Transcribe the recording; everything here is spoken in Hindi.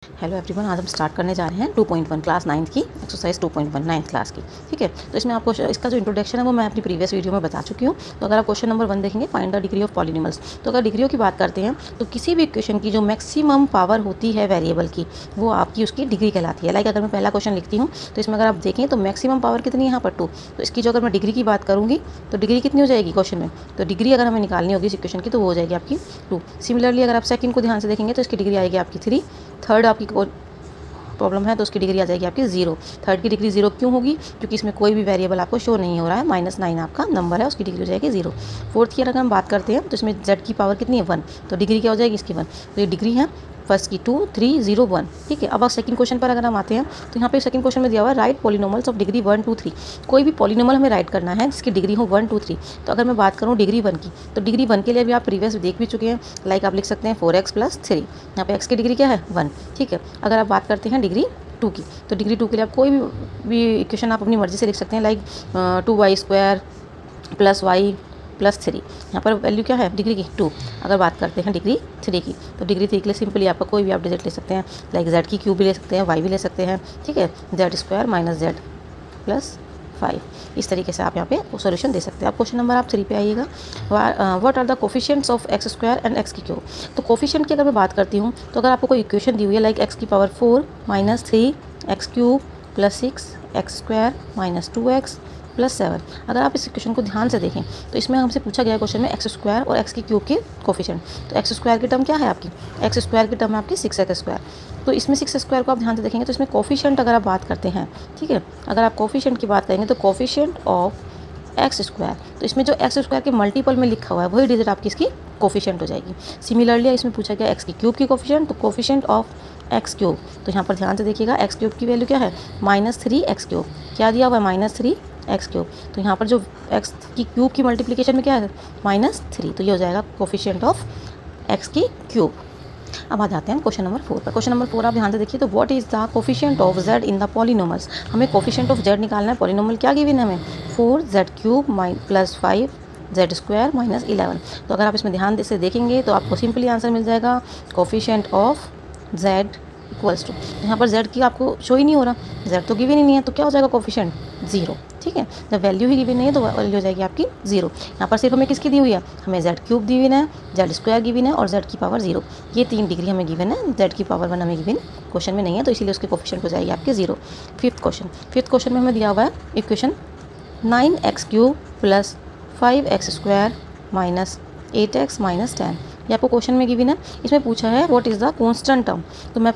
हेलो एवरीवन, आज हम स्टार्ट करने जा रहे हैं 2.1 क्लास 9th की एक्सरसाइज 2.1 9th क्लास की। ठीक है, तो इसमें आपको इसका जो इंट्रोडक्शन है वो मैं अपनी प्रीवियस वीडियो में बता चुकी हूँ। तो अगर आप क्वेश्चन नंबर 1 देखेंगे, find the degree of polynomials. तो अगर डिग्रियों की बात करते हैं तो किसी भी इक्वेशन की जो मैक्सिमम पावर होती है वेरिएबल की, वो आपकी उसकी डिग्री कहलाती है। लाइक अगर मैं पहला क्वेश्चन लिखती हूँ तो इसमें अगर आप देखें तो मैक्सिमम पावर कितनी है यहाँ पर 2। तो इसकी जो अगर मैं डिग्री की बात करूँगी तो डिग्री कितनी हो जाएगी क्वेश्चन में, तो डिग्री अगर हमें निकालनी होगी इस इक्वेशन की तो वो हो जाएगी आपकी 2। सिमिलरली अगर आप सेकंड को ध्यान से देखेंगे तो इसकी डिग्री आएगी आपकी 3। थर्ड आपकी प्रॉब्लम है तो उसकी डिग्री आ जाएगी आपकी 0। थर्ड की डिग्री 0 क्यों होगी, क्योंकि इसमें कोई भी वेरिएबल आपको शो नहीं हो रहा है। -9 आपका नंबर है, उसकी डिग्री हो जाएगी 0। फोर्थ की अगर हम बात करते हैं तो इसमें z की पावर कितनी है 1, तो डिग्री क्या हो जाएगी इसकी 1। तो ये डिग्री है फर्स्ट की 2 3 0 1। ठीक है, अब सेकंड क्वेश्चन पर अगर हम आते हैं तो यहाँ पे सेकंड क्वेश्चन में दिया हुआ है राइट पॉलिनॉमियल्स ऑफ डिग्री 1 2 3। कोई भी पॉलिनॉमियल हमें राइट करना है जिसकी डिग्री हो 1 2 3। तो अगर मैं बात करूँ डिग्री 1 की, तो डिग्री 1 के लिए भी आप प्रीवियस देख भी चुके हैं। लाइक आप लिख सकते हैं 4x + 3। यहाँ पे x की डिग्री क्या है 1। ठीक है, अगर आप बात करते हैं डिग्री 2 की, तो डिग्री 2 के लिए आप कोई भी इक्वेशन आप अपनी मर्जी से लिख सकते हैं। Like 2y² + y + 3। यहाँ पर वैल्यू क्या है डिग्री की 2। अगर बात करते हैं डिग्री 3 की, तो डिग्री 3 के लिए सिंपली आपका कोई भी आप डिजिट ले सकते हैं। लाइक z की क्यूब भी ले सकते हैं, y भी ले सकते हैं। ठीक है, z² - z + 5। इस तरीके से आप यहाँ पे सॉल्यूशन दे सकते हैं। आप क्वेश्चन नंबर 3 पे आइएगा। What are the coefficients of x² and x की क्यूब। तो कोफिशिएंट की अगर मैं बात करती हूँ तो अगर आपको कोई इक्वेशन दी हुई है लाइक x की पावर 4 - 3 x³ + 6 x² - 2x + 7। अगर आप इस इक्वेशन को ध्यान से देखें तो इसमें हमसे पूछा गया क्वेश्चन में x² और x की क्यूब के कोफिशिएंट। तो x² की टर्म क्या है आपकी, x² की टर्म है आपकी 6x²। तो इसमें 6x² को आप ध्यान से देखेंगे तो इसमें कोफिशिएंट अगर आप बात करते हैं, ठीक है, अगर आप कोफिशिएंट की बात करेंगे तो कोफिशिएंट ऑफ x², तो इसमें जो x² के मल्टीपल में लिखा हुआ है वही डिजिट आपकी इसकी कोफिशिएंट हो जाएगी। सिमिलरली इसमें पूछा गया x की क्यूब की कोफिशिएंट, तो कोफिशिएंट ऑफ x³। तो यहाँ पर ध्यान से देखिएगा x³ की वैल्यू क्या है -3x³। क्या दिया हुआ है -3x³। तो यहाँ पर जो x की क्यूब की मल्टीप्लिकेशन में क्या है -3, तो ये हो जाएगा कोफिशिएंट ऑफ x की क्यूब। अब आ जाते हैं क्वेश्चन नंबर 4 पर। क्वेश्चन नंबर 4 आप ध्यान से देखिए तो what is the coefficient of z in the polynomials. हमें कोफिशिएंट ऑफ z निकालना है। पॉलिनॉमियल क्या गिवन है हमें 4z³ + 5z² - 11। तो अगर आप इसमें ध्यान से देखेंगे तो आपको सिंपली आंसर मिल जाएगा कोफिशिएंट ऑफ z = यहाँ पर z की आपको शो ही नहीं हो रहा, z तो गिवन ही नहीं है, तो क्या हो जाएगा कोफिशिएंट 0। ठीक है, जब वैल्यू ही गिवन नहीं है तो वैल्यू हो जाएगी आपकी 0। यहाँ पर सिर्फ हमें किसकी दी हुई है, हमें z³ गिवन है, z² गिवन है और z की पावर 0। ये 3 डिग्री हमें गिवन है, z की पावर 1 हमें गिवन क्वेश्चन में नहीं है, तो इसीलिए उसकी कोफिशिएंट हो जाएगी आपकी 0। फिफ्थ क्वेश्चन में हमें दिया हुआ है इक्वेशन 9x³ + 5x² - 8x - 10। ये आपको क्वेश्चन में गिवन है। इसमें पूछा है what is the constant term. तो मैं